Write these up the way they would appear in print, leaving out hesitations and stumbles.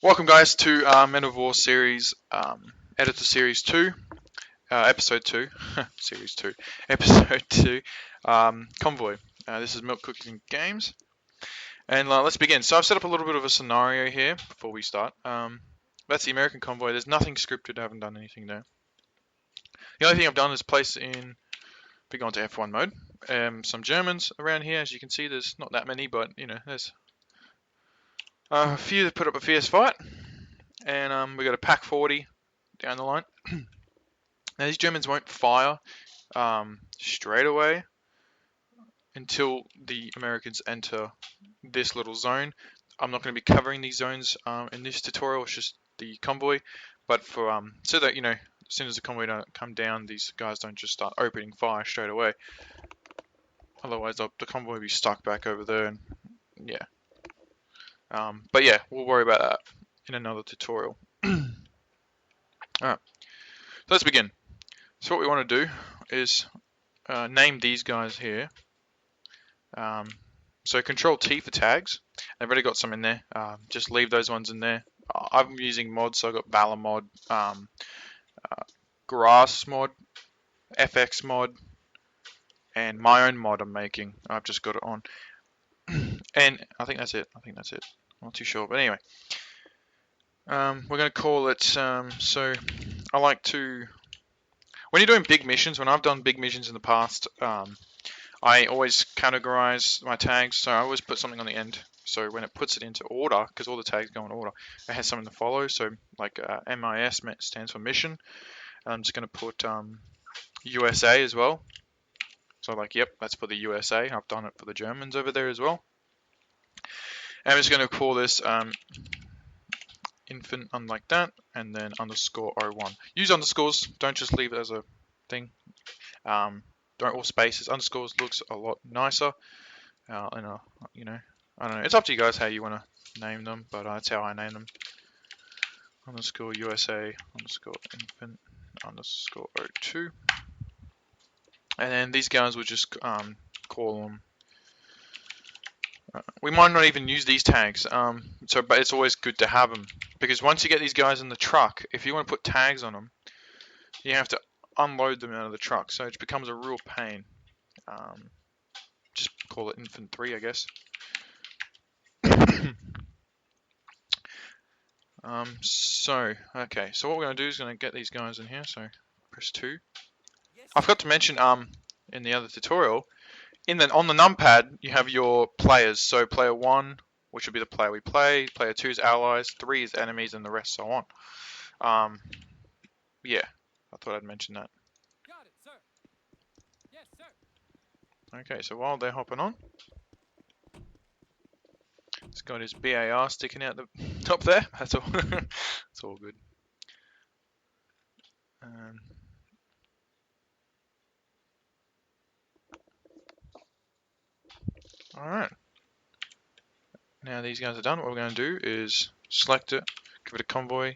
Welcome, guys, to Men of War series, Editor Series 2, Episode 2, Series 2, Episode 2, Convoy. This is Milk Cooking Games, and let's begin. So I've set up a little bit of a scenario here before we start. That's the American Convoy. There's nothing scripted. I haven't done anything there. The only thing I've done is place in, we go into F1 mode, some Germans around here. As you can see, there's not that many, but, there's a few that put up a fierce fight. And we got a pack 40 down the line. Now these Germans won't fire straight away until the Americans enter this little zone. I'm not going to be covering these zones in this tutorial. It's just the convoy, but for so that as soon as the convoy don't come down, these guys don't just start opening fire straight away. Otherwise, the convoy will be stuck back over there, and yeah. But yeah, we'll worry about that in another tutorial. Alright, so let's begin. So what we want to do is name these guys here. So Control T for tags. I've already got some in there. Just leave those ones in there. I'm using mods, so I've got Valor mod, Grass mod, FX mod, and my own mod I'm making. I've just got it on. And I think that's it. I'm not too sure, but anyway. We're going to call it, so I like to, when you're doing big missions, when I've done big missions in the past, I always categorize my tags, so I always put something on the end. So when it puts it into order, because all the tags go in order, it has something to follow. So like MIS stands for mission. And I'm just going to put USA as well. So like, yep, that's for the USA. I've done it for the Germans over there as well. And I'm just going to call this infant unlike that, and then underscore 01. Use underscores, don't just leave it as a thing. Don't all spaces. Underscores looks a lot nicer. I don't know. It's up to you guys how you want to name them, but that's how I name them. Underscore USA, underscore infant, underscore 02. And then these guys will just call them. We might not even use these tags, but it's always good to have them, because once you get these guys in the truck, if you want to put tags on them, you have to unload them out of the truck, so it becomes a real pain. Just call it infant 3, I guess. Okay, so what we're going to do is going to get these guys in here, so press 2. I forgot to mention in the other tutorial, on the numpad you have your players, so player 1, which would be the player we play, player 2 is allies, 3 is enemies, and the rest so on. Yeah, I thought I'd mention that. Got it, sir. Yes, sir. Okay, so while they're hopping on, it's got his BAR sticking out the top there. That's all. It's all good. Alright. Now these guys are done. What we're going to do is select it, give it a convoy,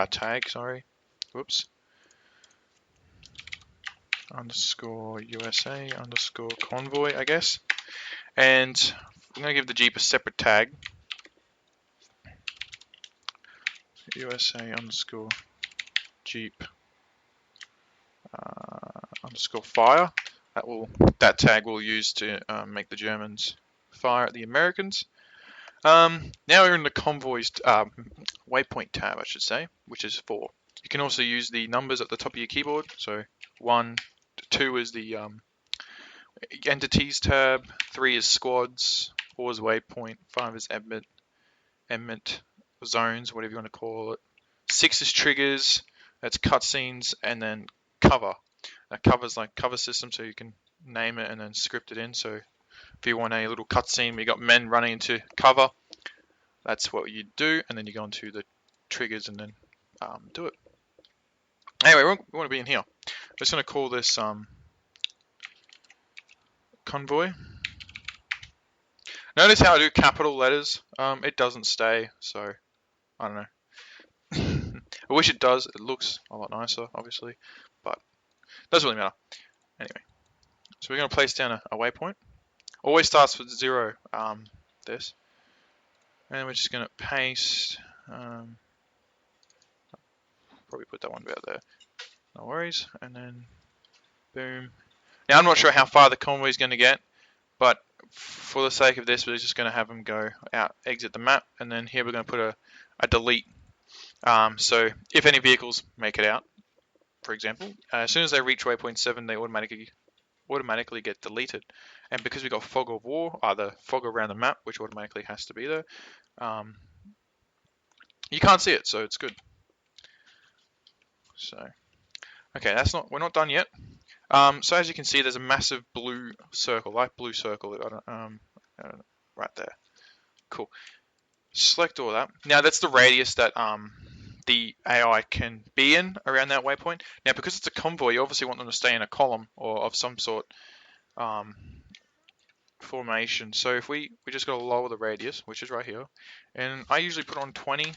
tag, sorry. Whoops. Underscore USA, underscore convoy, I guess. And I'm going to give the Jeep a separate tag. USA underscore Jeep underscore fire. That tag we'll use to make the Germans fire at the Americans. Now we're in the convoys waypoint tab, I should say, which is 4. You can also use the numbers at the top of your keyboard. So 1, 2 is the entities tab, 3 is squads, 4 is waypoint, 5 is emit zones, whatever you want to call it. 6 is triggers, that's cutscenes, and then cover. That covers like cover system, so you can name it and then script it in. So if you want a little cutscene where you got men running into cover, that's what you do, and then you go into the triggers and then do it. Anyway, we want to be in here. I'm just going to call this convoy. Notice how I do capital letters. It doesn't stay, so I don't know. I wish it does. It looks a lot nicer, obviously, but it doesn't really matter. Anyway, so we're going to place down a waypoint. Always starts with 0, this. And we're just going to paste Probably put that one about there. No worries. And then boom. Now I'm not sure how far the convoy is going to get, but for the sake of this, we're just going to have them go out, exit the map, and then here we're going to put a delete. So if any vehicles make it out, for example, as soon as they reach waypoint 7, they automatically get deleted. And because we got fog of war, the fog around the map, which automatically has to be there, you can't see it, so it's good. So, okay, we're not done yet. So as you can see, there's a massive blue circle, light blue circle, right there. Cool. Select all that. Now that's the radius that the AI can be in around that waypoint. Now because it's a convoy, you obviously want them to stay in a column or of some sort formation. So if we just got to lower the radius, which is right here, and I usually put on 20.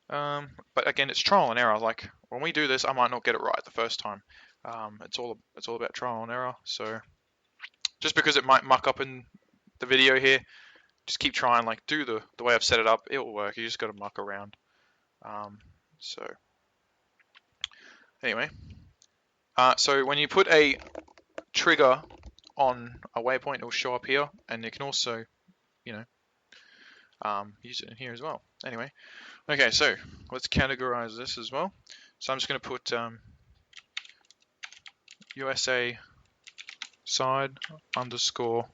But again, it's trial and error. Like when we do this, I might not get it right the first time. It's all about trial and error. So just because it might muck up in the video here, just keep trying. Like do the way I've set it up. It will work. You just got to muck around. So anyway, so when you put a trigger on a waypoint, it will show up here, and you can also, use it in here as well. Anyway, okay, so let's categorize this as well. So I'm just going to put USA side underscore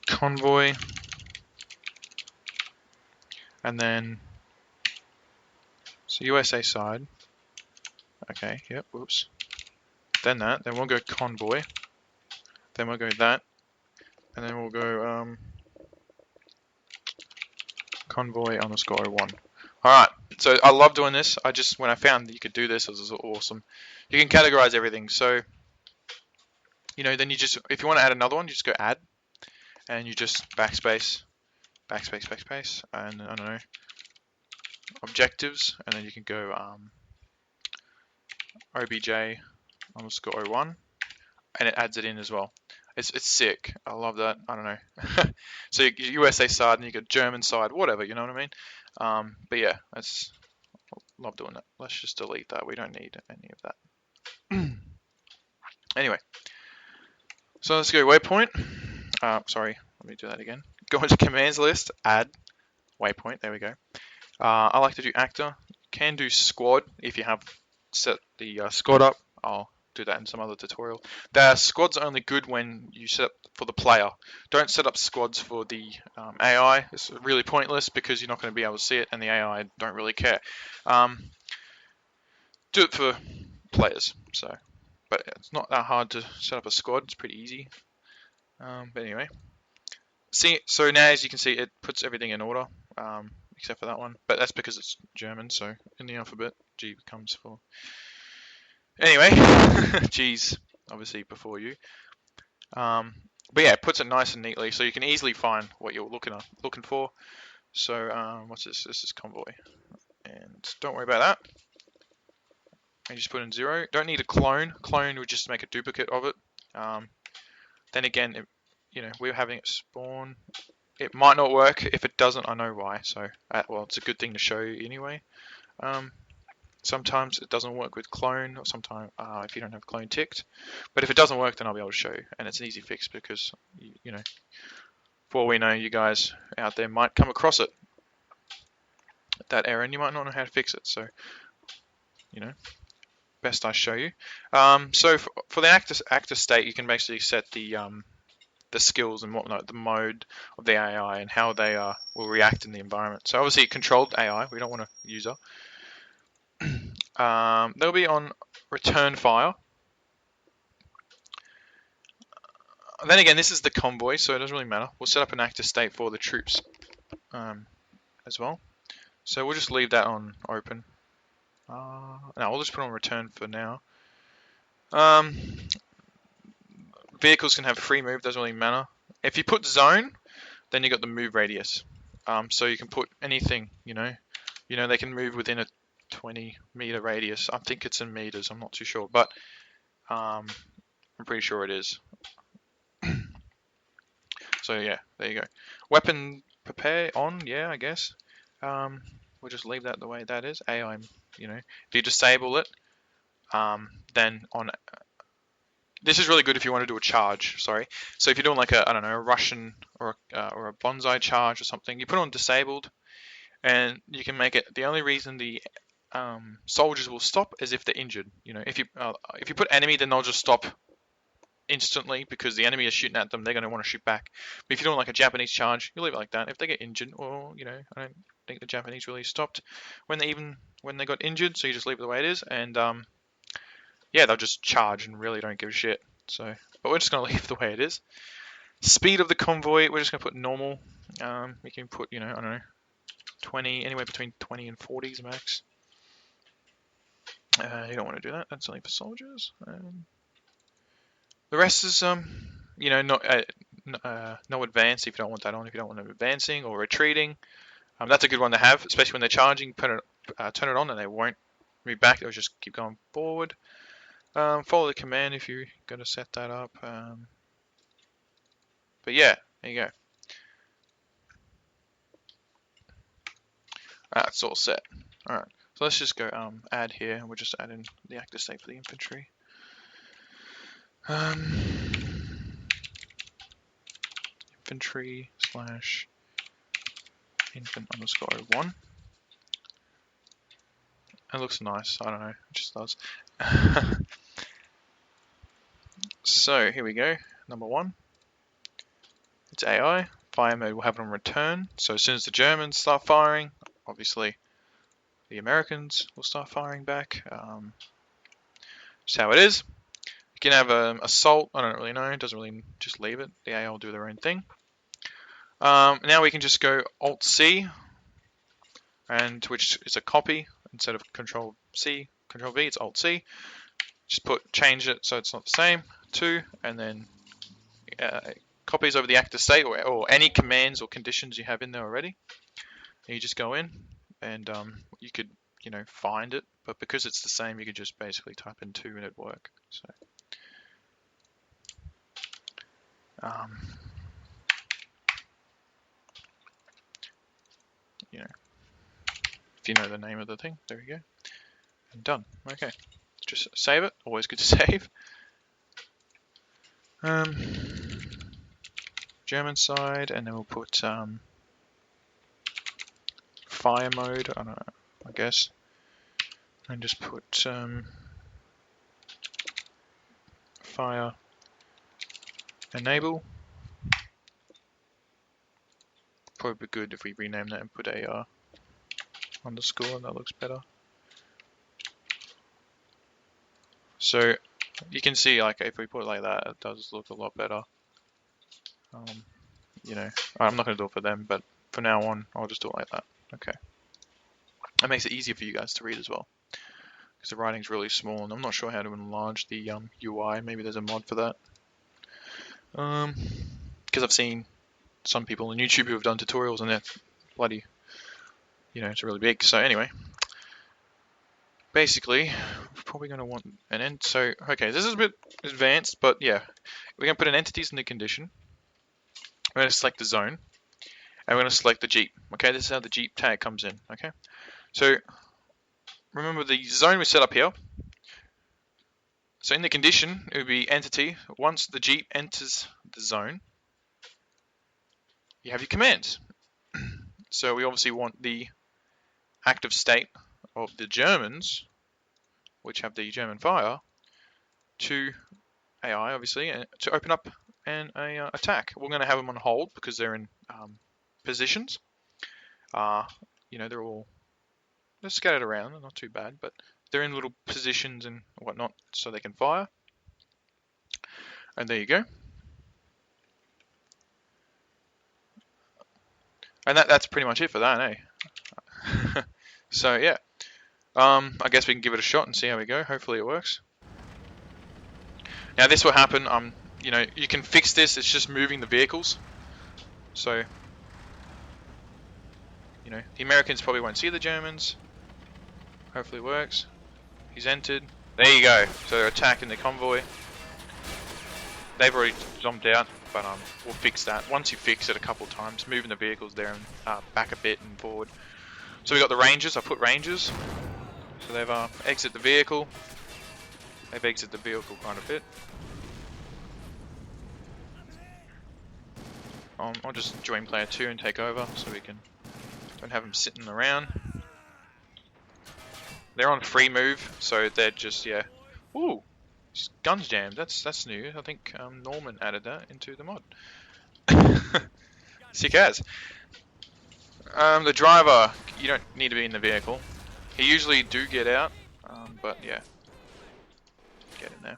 convoy, and then so USA side. Okay, yep, whoops. Then we'll go convoy. Then we'll go that, and then we'll go convoy underscore 01. Alright, so I love doing this. When I found that you could do this, it was awesome. You can categorize everything. So, then if you want to add another one, you just go add, and you just backspace, and I don't know, objectives, and then you can go obj underscore 01, and it adds it in as well. It's sick. I love that. I don't know. So USA side and you got German side, whatever. You know what I mean? But yeah, love doing that. Let's just delete that. We don't need any of that. Anyway, so let's go waypoint. Sorry, let me do that again. Go into commands list, add waypoint. There we go. I like to do actor. Can do squad if you have set the squad up. I'll do that in some other tutorial. The squads are only good when you set up for the player. Don't set up squads for the AI. It's really pointless because you're not going to be able to see it and the AI don't really care. Do it for players. But it's not that hard to set up a squad. It's pretty easy. But anyway, so now as you can see, it puts everything in order except for that one. But that's because it's German. So in the alphabet, G comes for. Anyway, G's obviously before you. But yeah, it puts it nice and neatly, so you can easily find what you're looking for. So what's this? This is convoy, and don't worry about that. And just put in 0. Don't need a clone. Clone would just make a duplicate of it. Then again, we're having it spawn. It might not work. If it doesn't, I know why. So well, it's a good thing to show you anyway. Sometimes it doesn't work with clone, or sometimes if you don't have clone ticked. But if it doesn't work, then I'll be able to show you, and it's an easy fix because for all we know, you guys out there might come across that error, and you might not know how to fix it. So, best I show you. So for the actor state, you can basically set the skills and whatnot, the mode of the AI, and how they will react in the environment. So obviously, controlled AI. We don't want a user. They'll be on return fire. Then again, this is the convoy, so it doesn't really matter. We'll set up an actor state for the troops as well. So we'll just leave that on open. No, we'll just put on return for now. Vehicles can have free move, doesn't really matter. If you put zone, then you got the move radius. So you can put anything, they can move within a 20-meter radius. I think it's in meters, I'm not too sure, but I'm pretty sure it is. So yeah, there you go. Weapon prepare on, yeah, I guess. We'll just leave that the way that is. AI, you know, if you disable it, then on. This is really good if you want to do a charge. Sorry. So if you're doing like a, I don't know, a Russian or a bonsai charge or something, you put it on disabled, and you can make it. The only reason the soldiers will stop is if they're injured. You know, if you put enemy, then they'll just stop instantly because the enemy is shooting at them. They're going to want to shoot back. But if you're doing like a Japanese charge, you leave it like that. If they get injured, or you know, I don't think the Japanese really stopped when they got injured. So you just leave it the way it is, and yeah, they'll just charge and really don't give a shit. So, but we're just going to leave it the way it is. Speed of the convoy, we're just going to put normal. We can put, you know, I don't know, 20, anywhere between 20 and 40s max. You don't want to do that. That's only for soldiers. The rest is, you know, no advance if you don't want that on. If you don't want them advancing or retreating, that's a good one to have, especially when they're charging. Turn it on, and they won't move back. They'll just keep going forward. Follow the command if you're going to set that up. But yeah, there you go. It's all set. Alright, so let's just go add here, and we'll just add in the active state for the infantry. Infantry slash infant underscore 1. It looks nice, I don't know, it just does. So here we go, number 1. It's AI. Fire mode will have it on return. So as soon as the Germans start firing, obviously the Americans will start firing back. Just how it is. You can have assault. I don't really know. It doesn't really, just leave it. The AI will do their own thing. Now we can just go Alt C, and which is a copy instead of Control C, Control V. It's Alt C. Just change it so it's not the same. 2, and then copies over the active state or any commands or conditions you have in there already. And you just go in, and you could, you know, find it, but because it's the same, you could just basically type in 2 and it'd work. So, you know, if you know the name of the thing, there you go, and done. Okay, just save it. Always good to save. German side, and then we'll put fire mode. I don't know, I guess, and just put fire enable. Probably be good if we rename that and put a underscore, and that looks better. So you can see, like, if we put it like that, it does look a lot better. You know, I'm not going to do it for them, but for now on, I'll just do it like that. Okay. That makes it easier for you guys to read as well, because the writing's really small, and I'm not sure how to enlarge the UI. Maybe there's a mod for that. Because I've seen some people on YouTube who have done tutorials, and they're bloody, you know, it's really big. So anyway, basically, we're probably going to want an end. So, okay, this is a bit advanced, but yeah, we're going to put an entities in the condition. We're going to select the zone, and we're going to select the Jeep. Okay, this is how the Jeep tag comes in. Okay, so remember the zone we set up here. So in the condition, it would be entity. Once the Jeep enters the zone, you have your commands. So we obviously want the active state of the Germans, which have the German fire, to AI, obviously, to open up and attack. We're going to have them on hold because they're in positions. You know, they're scattered around. They're not too bad, but they're in little positions and whatnot, so they can fire. And there you go. And that's pretty much it for that, eh? So yeah, I guess we can give it a shot and see how we go. Hopefully it works. Now this will happen. You know, you can fix this. It's just moving the vehicles. So, you know, the Americans probably won't see the Germans. Hopefully it works. He's entered. There you go. So they're attacking the convoy. they've already zombed out, but we'll fix that. Once you fix it a couple times, moving the vehicles there and back a bit and forward. So we got the Rangers. I put Rangers. So they've exit the vehicle. They've exited the vehicle quite a bit. I'll just join player 2 and take over so we can don't have them sitting around. They're on free move, so they're just, yeah. Ooh, guns jammed. That's new. I think Norman added that into the mod. Sick as. The driver, you don't need to be in the vehicle. He usually do get out, but yeah, get in there.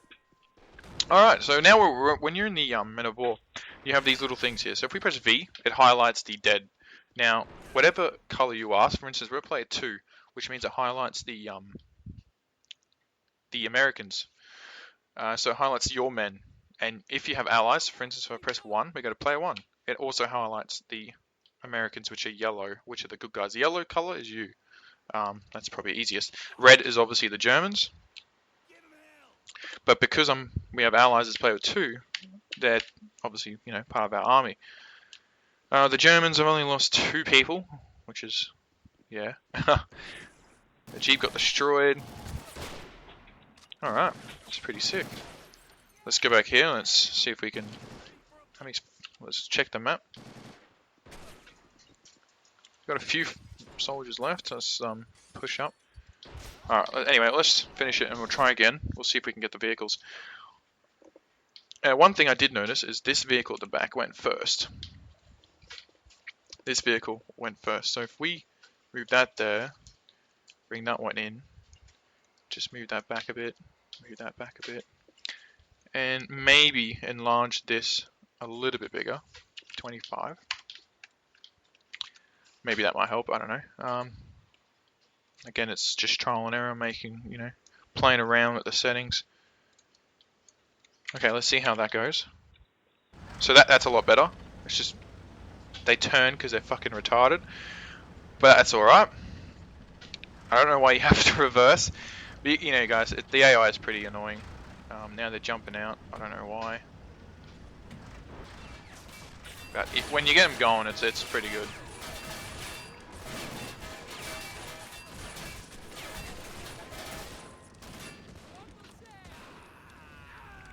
Alright, so now when you're in the Men of War, you have these little things here. So if we press V, it highlights the dead. Now, whatever color you ask, for instance, we're player 2, which means it highlights the Americans. So it highlights your men. And if you have allies, for instance, if I press 1, we go to player 1. It also highlights the Americans, which are yellow, which are the good guys. The yellow color is you. That's probably easiest. Red is obviously the Germans. But because we have allies as player 2, they're obviously, you know, part of our army. The Germans have only lost 2 people, which is, yeah. The Jeep got destroyed. Alright, that's pretty sick. Let's go back here, let's see if we can... Let's check the map. Got a few soldiers left, let's push up. Alright, anyway, let's finish it and we'll try again. We'll see if we can get the vehicles. One thing I did notice is this vehicle at the back went first. This vehicle went first. So if we move that there, bring that one in, just move that back a bit, move that back a bit, and maybe enlarge this a little bit bigger, 25. Maybe that might help, I don't know. Again, it's just trial and error, making, you know, playing around with the settings. Okay, let's see how that goes. So that's a lot better. It's just they turn because they're fucking retarded, but that's alright. I don't know why you have to reverse, but you know, guys, the AI is pretty annoying. Now they're jumping out. I don't know why, but when you get them going, it's pretty good.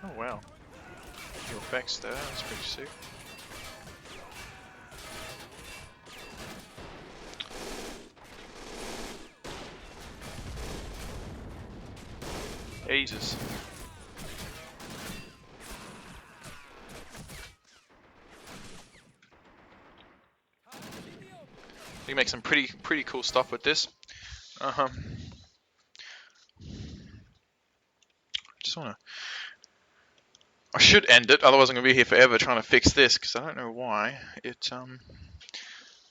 Oh wow, new effects there. That's pretty sick. Jesus. We can make some pretty cool stuff with this. Just wanna. I should end it, otherwise I'm gonna be here forever trying to fix this because I don't know why it. So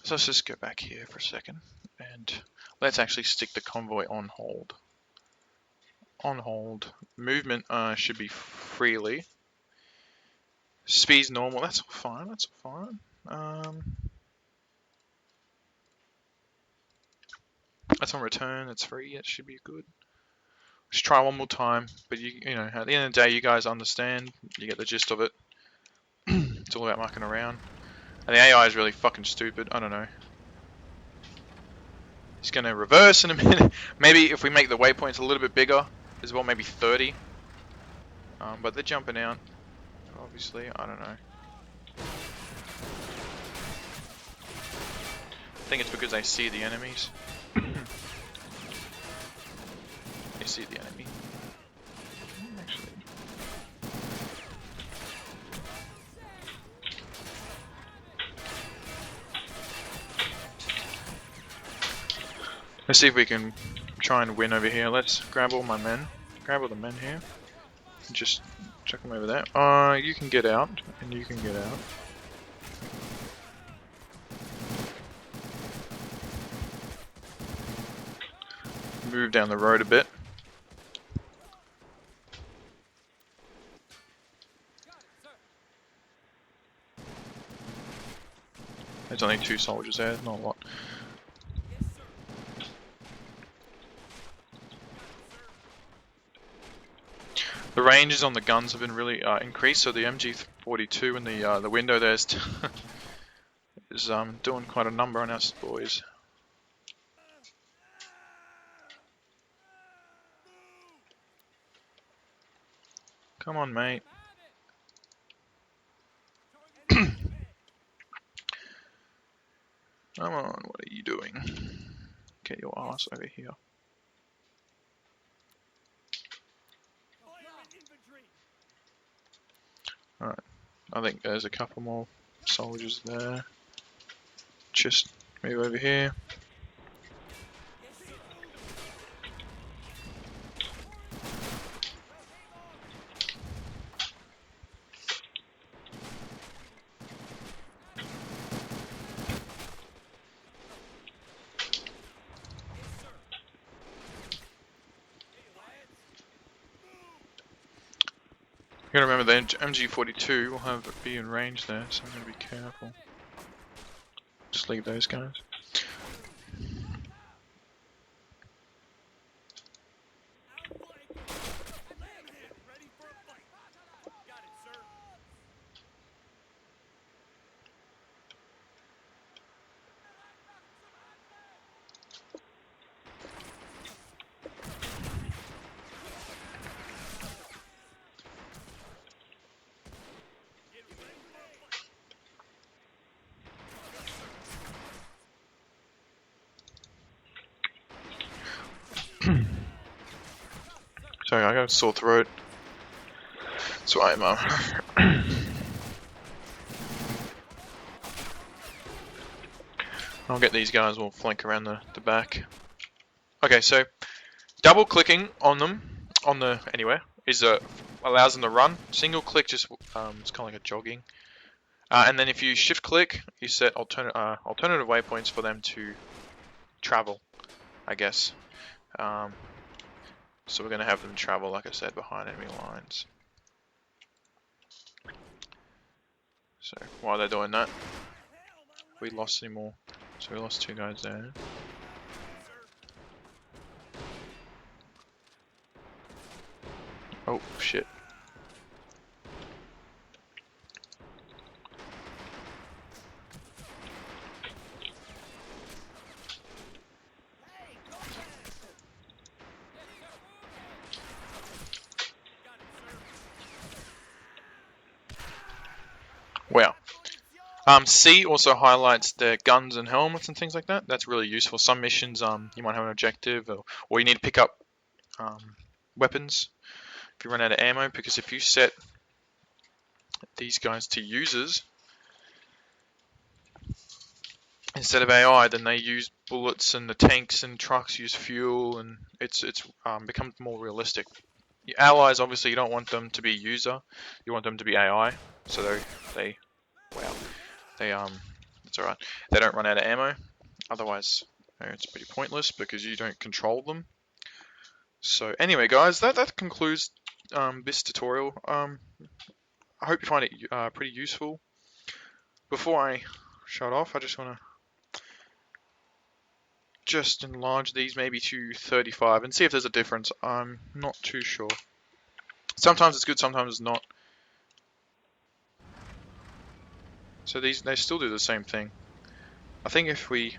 let's just go back here for a second and let's actually stick the convoy on hold. On hold. Movement should be freely. Speed's normal. That's fine. That's fine. That's on return. It's free. It should be good. Let's try one more time. But you know, at the end of the day, you guys understand. You get the gist of it. It's all about mucking around. And the AI is really fucking stupid. I don't know. It's gonna reverse in a minute. Maybe if we make the waypoints a little bit bigger as well, maybe 30. But they're jumping out. Obviously, I don't know. I think it's because they see the enemies. They see the enemy. Actually. Let's see if we can try and win over here. Let's grab all my men. Grab all the men here. And just chuck them over there. You can get out, and you can get out. Move down the road a bit. There's only 2 soldiers there, not a lot. The ranges on the guns have been really increased, so the MG42 and the window there is doing quite a number on us boys. Come on, mate. Come on, what are you doing? Get your ass over here. Alright, I think there's a couple more soldiers there. Just move over here. You gotta remember the MG42 will have it be in range there, so I'm gonna be careful. Just leave those guys. Sorry, I got a sore throat. That's why I'm I'll get these guys, we'll flank around the back. Okay, so double clicking on them, anywhere, is allows them to run. Single click just it's kind of like a jogging. And then if you shift click, you set alternative waypoints for them to travel, I guess. So we're going to have them travel, like I said, behind enemy lines. So while they're doing that, we lost any more. So we lost 2 guys there. Oh shit. Wow. C also highlights the guns and helmets and things like that. That's really useful. Some missions, you might have an objective, or you need to pick up weapons if you run out of ammo. Because if you set these guys to users instead of AI, then they use bullets, and the tanks and trucks use fuel, and it's becomes more realistic. Your allies, obviously, you don't want them to be user. You want them to be AI, so they it's alright. They don't run out of ammo. Otherwise, it's pretty pointless because you don't control them. So anyway, guys, that concludes this tutorial. I hope you find it pretty useful. Before I shut off, I just want to enlarge these maybe to 35 and see if there's a difference. I'm not too sure. Sometimes it's good, sometimes it's not. So they still do the same thing. I think if we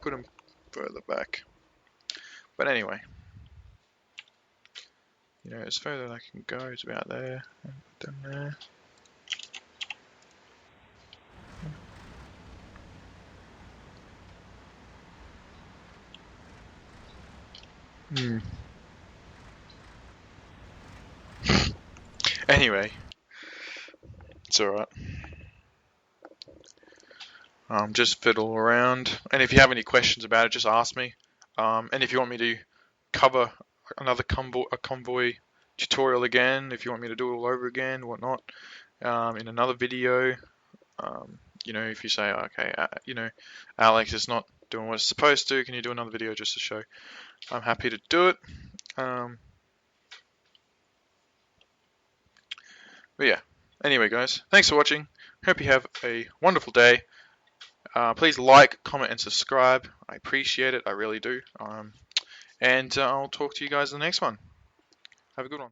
put them further back. But anyway, as further as I can go, it's about there. Down there. Anyway, it's alright. Just fiddle around, and if you have any questions about it, just ask me. And if you want me to cover another convoy tutorial again, if you want me to do it all over again, whatnot, in another video, if you say, okay, Alex is not doing what it's supposed to, can you do another video just to show? I'm happy to do it. But yeah, anyway, guys, thanks for watching. Hope you have a wonderful day. Please like, comment, and subscribe. I appreciate it. I really do. And I'll talk to you guys in the next one. Have a good one.